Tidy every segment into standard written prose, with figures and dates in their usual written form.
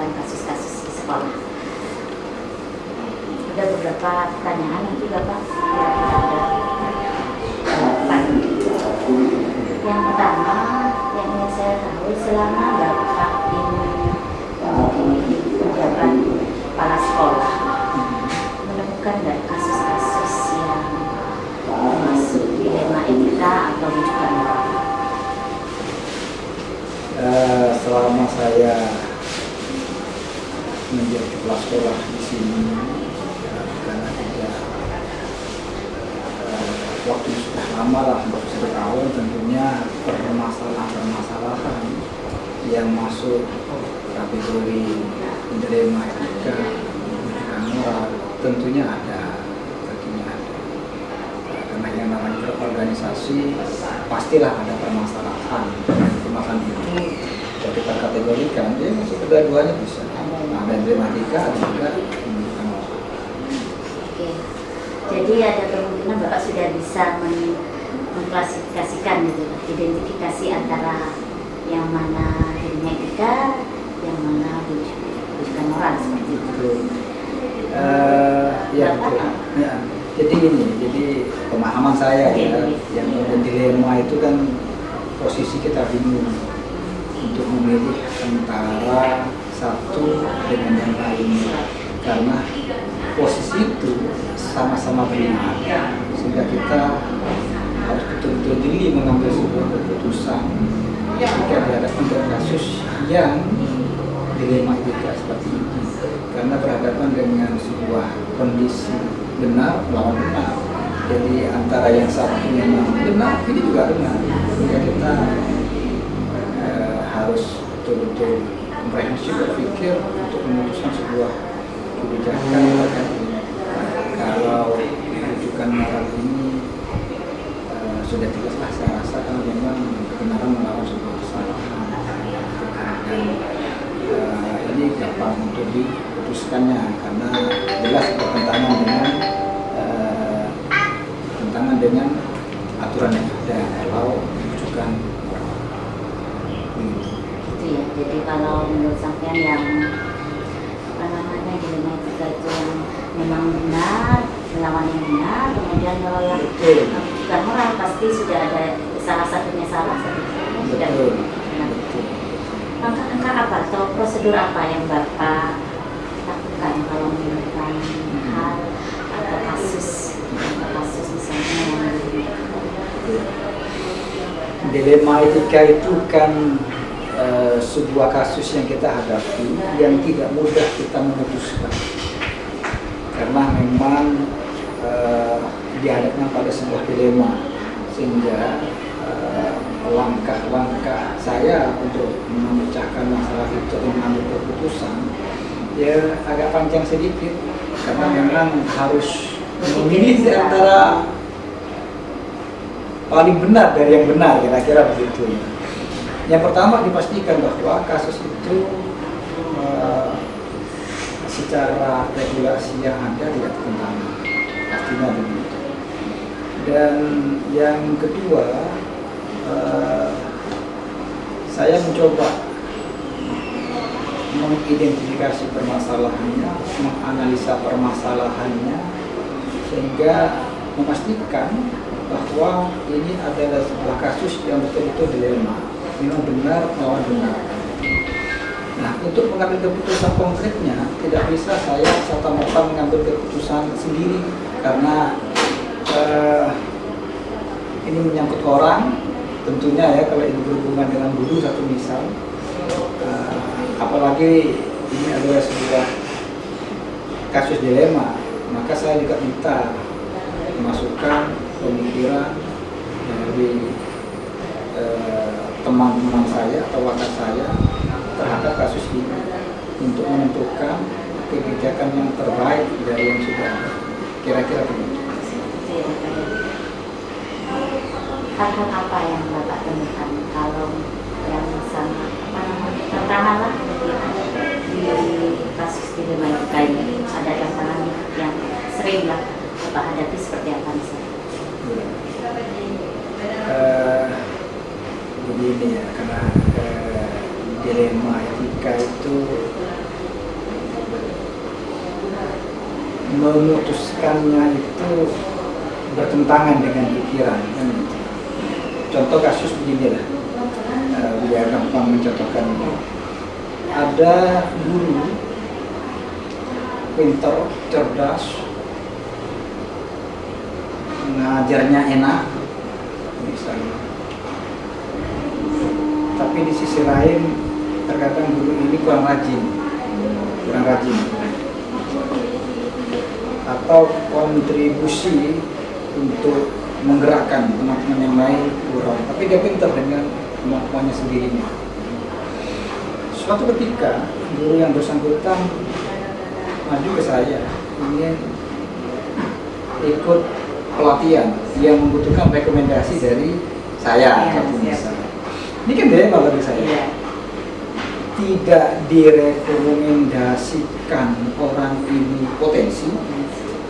menyelesaikan kasus-kasus di sekolah. Ada beberapa pertanyaan nanti Bapak ada jawaban. Yang pertama yang ingin saya tahu, selama Bapak ini menjadi pejabat kepala sekolah, menemukan nggak kasus-kasus yang masuk dilema etika atau rujukan moral? Selama saya menjadi kepala sekolah di sini, karena tidak waktu sudah lama lah, 1 tahun, tentunya permasalahan yang masuk kategori dilema etika, rujukan moral tentunya ada. Karena yang namanya berorganisasi pastilah ada permasalahan. Permasalahan itu kalau kita kategorikan, dia masuk kedua-duanya bisa. Ada dilematika, ada juga rujukan moral. Oke, jadi ada kemungkinan Bapak sudah bisa mengklasifikasikan gitu, identifikasi antara yang mana dilema etika, yang mana rujukan moral seperti itu. Ya, betul. Ya. Jadi pemahaman saya ya, yang dilema itu kan posisi kita bingung untuk memilih antara satu dengan yang lain, karena posisi itu sama-sama benar, sehingga kita harus betul-betul jeli mengambil sebuah keputusan jika dihadapkan dengan kasus yang dilema etika seperti ini, karena berhadapan dengan sebuah kondisi benar melawan benar. Jadi antara yang satu memang benar, ini juga benar. Sehingga kita harus betul-betul komprehensif berpikir untuk memutuskan sebuah kebijakan. Kalau rujukan moral ini sudah jelaslah saya rasa, kalau memang kebenaran melawan sebuah kesalahan, dan ini gampang untuk diputuskannya karena jelas bertentangan dengan aturan yang ada kalau rujukan Gitu ya. Jadi kalau menurut sampean yang dilema etika itu yang memang benar, melawan yang benar, kemudian kalau yang rujukan moral pasti sudah ada salah satunya salah, satunya sudah benar. Langkah-langkah apa atau prosedur apa yang Bapak lakukan kalau menemukan hal atau kasus misalnya yang dilema etika itu kan sebuah kasus yang kita hadapi yang tidak mudah kita memutuskan, karena memang dihadapkan pada sebuah dilema, sehingga langkah-langkah saya untuk memecahkan masalah itu atau mengambil keputusan ya agak panjang sedikit, karena memang harus memilih antara paling benar dari yang benar, kira-kira begitu. Yang pertama dipastikan bahwa kasus itu secara regulasi yang ada tidak tertentangan, pastinya begitu. Dan yang kedua, saya mencoba mengidentifikasi permasalahannya, menganalisa permasalahannya, sehingga memastikan bahwa ini adalah sebuah kasus yang betul-betul dilema, memang benar melawan benar. Nah, untuk mengambil keputusan konkretnya tidak bisa saya serta-merta mengambil keputusan sendiri, karena ini menyangkut orang, tentunya ya, kalau ini berhubungan dengan guru satu misal, apalagi ini adalah sebuah kasus dilema, maka saya juga minta masukan pemikiran dari teman-teman saya atau wakat saya terhadap kasus ini untuk menentukan kebijakan yang terbaik dari yang sudah ada, kira-kira begitu. Hal-hal apa yang Bapak temukan kalau yang sama tantangan lah di kasus dilema etika ini, ada tantangan yang sering lah Bapak hadapi seperti apa misalnya? Begini ya, karena dilema etika itu memutuskannya itu bertentangan dengan pikiran kan. Contoh kasus beginilah, biar gampang mencontohkan. Ada guru pintar, cerdas, ngajarnya enak misalnya, tapi di sisi lain terkadang guru ini kurang rajin atau kontribusi untuk menggerakkan teman-teman yang lain kurang, tapi dia pintar dengan kemampuannya sendirinya. Suatu ketika guru yang bersangkutan maju ke saya ingin ikut pelatihan yang membutuhkan rekomendasi dari saya. Ini kan dilema bagi saya. Tidak direkomendasikan orang ini potensi,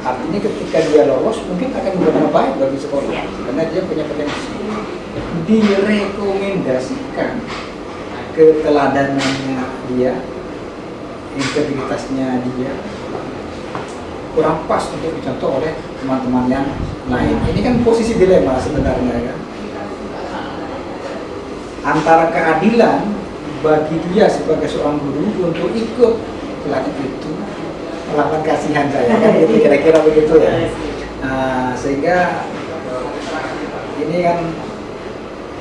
artinya ketika dia lolos mungkin akan berdampak baik bagi sekolah karena dia punya potensi. Direkomendasikan keteladanannya dia, integritasnya dia kurang pas untuk dicontoh oleh teman-teman yang lain. Ini kan posisi dilema sebenarnya kan, antara keadilan bagi dia sebagai seorang guru untuk ikut pelatih itu melakukan kasihan saya kan, gitu kira-kira begitu ya. Sehingga ini kan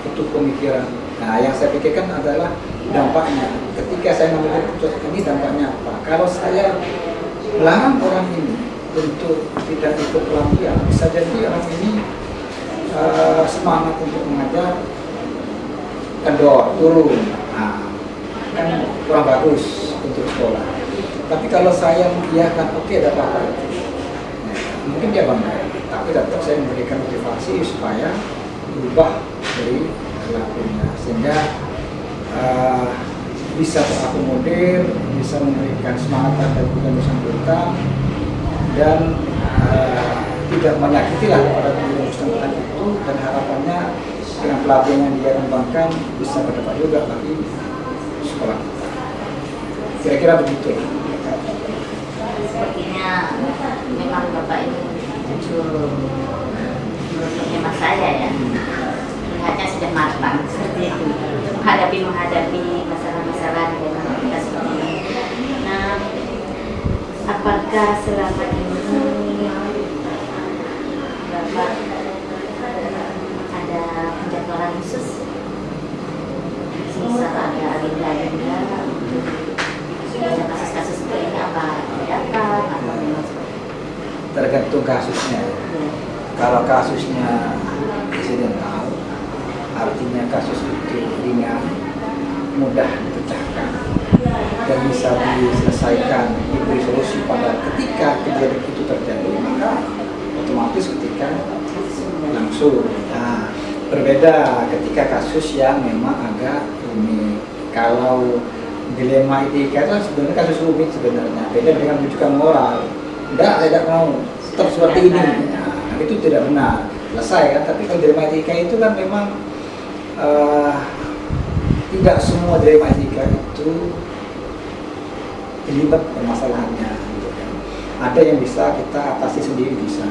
butuh pemikiran. Nah, yang saya pikirkan adalah dampaknya. Ketika saya mengambil keputusan ini, dampaknya apa? Kalau saya melarang orang ini untuk tidak ikut pelatihan, bisa jadi orang ini semangat untuk mengajar kendor, turun. Nah, kan kurang bagus untuk sekolah. Tapi kalau saya mengiyakan, oke, tidak apa-apa, mungkin dia bangga. Tapi tetap saya memberikan motivasi supaya berubah dari perilakunya, sehingga bisa terakomodir, bisa memberikan semangat pada guru yang bersangkutan, dan tidak menyakitilah kepada guru yang bersangkutan itu, dan harapannya dengan pelatihan yang dia kembangkan bisa berdampak juga bagi sekolah kita. Kira-kira begitu. Sepertinya memang Bapak ini jujur menurut hemat saya ya, melihatnya sudah matang seperti itu untuk menghadapi masalah-masalah di dalam kita seperti ini. Nah, apakah selama ini Bapak ada penjadwalan khusus, misal ada agenda untuk kasus-kasus seperti ini, apa datang atau memang seperti itu? Tergantung kasusnya. Kalau kasusnya insidental, artinya kasus itu ringan, mudah dipecahkan dan bisa diselesaikan, diberi solusi pada ketika kejadian itu terjadi, maka otomatis ketika langsung. Nah, berbeda ketika kasus yang memang agak rumit. Kalau dilema etika itu sebenarnya kasus rumit sebenarnya, beda dengan rujukan moral. Enggak, saya tidak mau seperti ini. Nah, itu tidak benar, selesai kan. Tapi kalau dilema etika itu kan memang tidak semua dilema etika itu terlibat permasalahannya, gitu kan. Ada yang bisa kita atasi sendiri, bisa,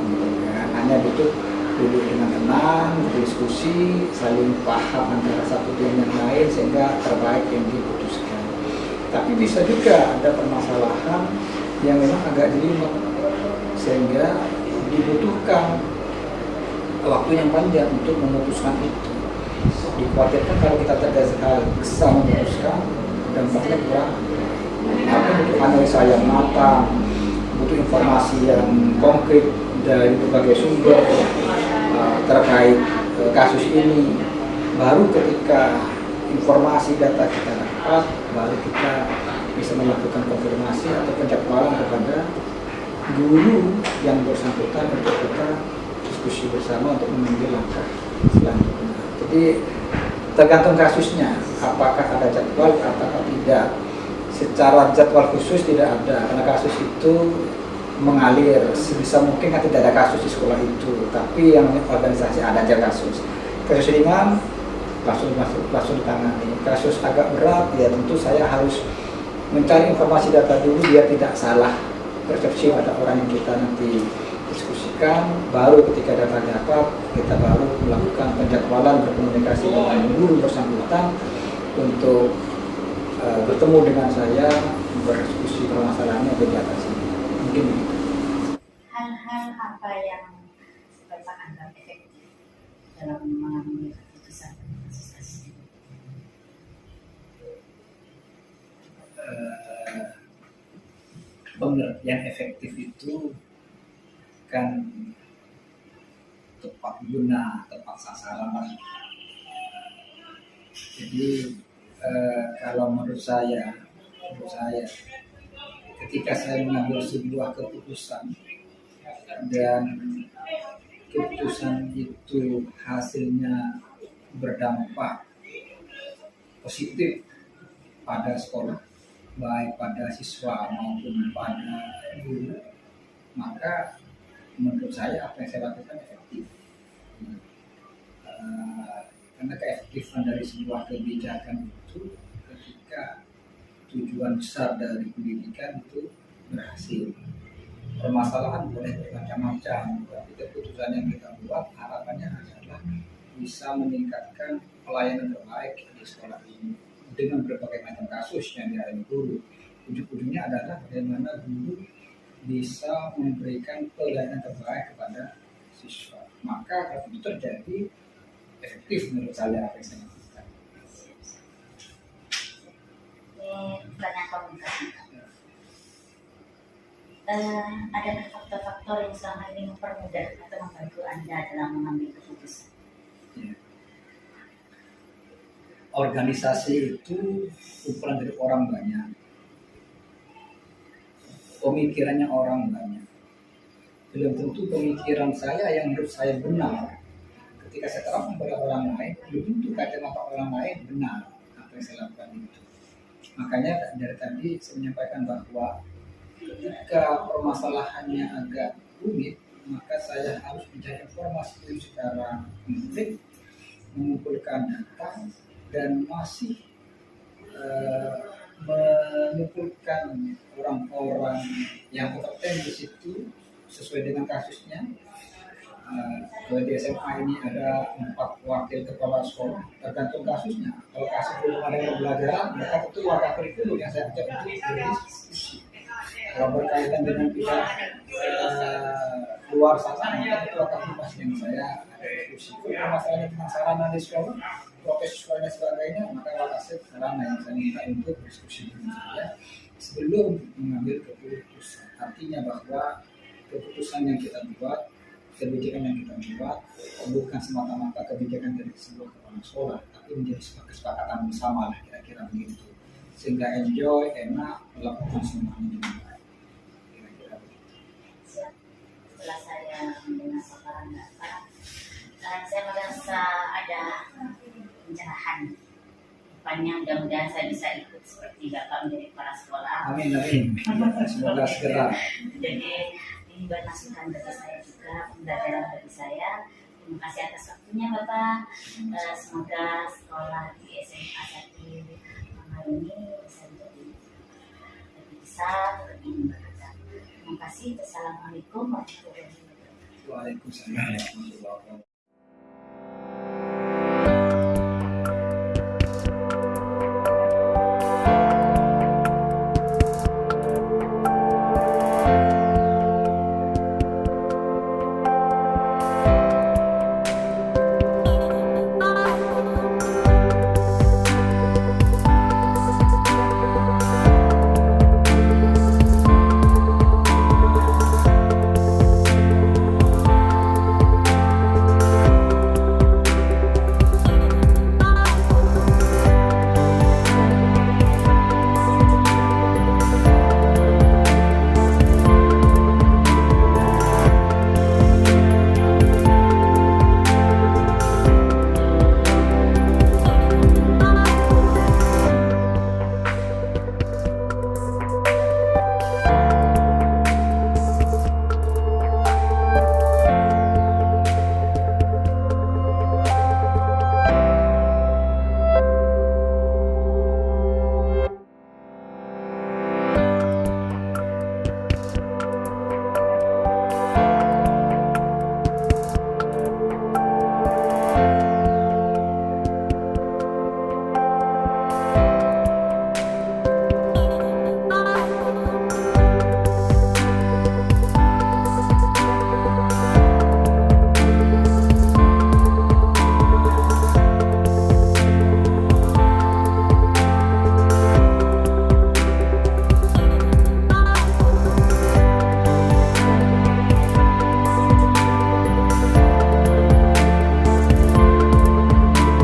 gitu kan. Hanya butuh duduk dengan tenang, berdiskusi, saling paham antara satu dengan yang lain sehingga terbaik yang diputuskan. Tapi bisa juga ada permasalahan yang memang agak jelimet sehingga dibutuhkan waktu yang panjang untuk memutuskan itu. Dikhawatirkan kalau kita tidak bisa memutuskan, dampaknya kurang. Maka butuh analisa yang matang, butuh informasi yang konkret dari berbagai sumber terkait kasus ini. Baru ketika informasi data kita dapat, baru kita bisa melakukan konfirmasi atau penjadwalan kepada guru yang bersangkutan untuk kita diskusi bersama untuk mengambil langkah selanjutnya. Jadi tergantung kasusnya, apakah ada jadwal atau tidak. Secara jadwal khusus tidak ada, karena kasus itu mengalir. Sebisa mungkin kan tidak ada kasus di sekolah itu, tapi yang organisasi ada aja kasus. Kasus ringan langsung ditangani. Kasus agak berat ya tentu saya harus mencari informasi data dulu biar tidak salah persepsi pada orang yang kita nanti diskusikan. Baru ketika data dapat, kita baru melakukan penjadwalan berkomunikasi dengan guru bersangkutan untuk bertemu dengan saya, berdiskusi permasalahannya untuk diatasi. Mungkin begitu. Hal-hal apa yang Bapak anggap efektif dalam mengambil keputusan kasus ini? Pengertian efektif itu kan tepat guna, tepat sasaran. Jadi kalau menurut saya, ketika saya mengambil sebuah keputusan dan keputusan itu hasilnya berdampak positif pada sekolah, baik pada siswa maupun pada guru, maka menurut saya apa yang saya lakukan efektif. Karena keefektifan dari sebuah kebijakan itu ketika tujuan besar dari pendidikan itu berhasil. Permasalahan boleh bermacam-macam, tapi keputusan yang kita buat harapannya adalah bisa meningkatkan pelayanan terbaik di sekolah ini dengan berbagai macam kasus yang dialami guru. Ujung-ujungnya adalah bagaimana guru bisa memberikan pelayanan terbaik kepada siswa. Maka kalau itu terjadi, efektif menurut saya apa yang saya lakukan. Ini banyak komunikasi. Adakah faktor-faktor yang selama ini mempermudah atau membantu Anda dalam mengambil keputusan? Ya. Organisasi itu kumpulan dari orang banyak, pemikirannya orang banyak. Belum tentu pemikiran saya yang menurut saya benar. Ketika saya terapkan pada orang lain, belum tentu kacamata orang lain benar apa yang saya lakukan itu. Makanya dari tadi saya menyampaikan bahwa ketika permasalahannya agak rumit, maka saya harus mencari informasi itu secara konkret, mengumpulkan data, dan masih mengumpulkan orang-orang yang kompeten di situ sesuai dengan kasusnya. Kalau di SMA ini ada 4 wakil kepala sekolah, tergantung kasusnya. Kalau kasus belum ada pembelajaran, mereka ketua kurikulum yang saya ajak itu berdiskusi. Kalau berkaitan dengan pihak luar sana, maka ketua kapasitas yang saya diskusi. Kalau masalahnya tentang sarana di sekolah, proses sekolah dan sebagainya, maka wakasih sarana yang saya minta untuk berdiskusi dengan saya sebelum mengambil keputusan. Artinya bahwa keputusan yang kita buat, kebijakan yang kita buat bukan semata-mata kebijakan dari sebuah kepala sekolah, tapi menjadi sebuah kesepakatan bersama lah, kira-kira begitu, sehingga enjoy, enak melakukan semuanya dengan baik. Kira-kira begitu. Setelah saya mendengar paparan Bapak, saya merasa ada pencerahan. Depannya mudah-mudahan saya bisa ikut seperti Bapak menjadi kepala sekolah. Amin. Semoga segera. Jadi ini buat masukan bagi saya juga, pembelajaran bagi saya. Terima kasih atas waktunya Bapak. Semoga sekolah di SMA 1 Mama ini bisa menjadi lebih besar, lebih memberkati. Terima kasih. Assalamualaikum warahmatullahi wabarakatuh. Waalaikumsalam warahmatullahi wabarakatuh.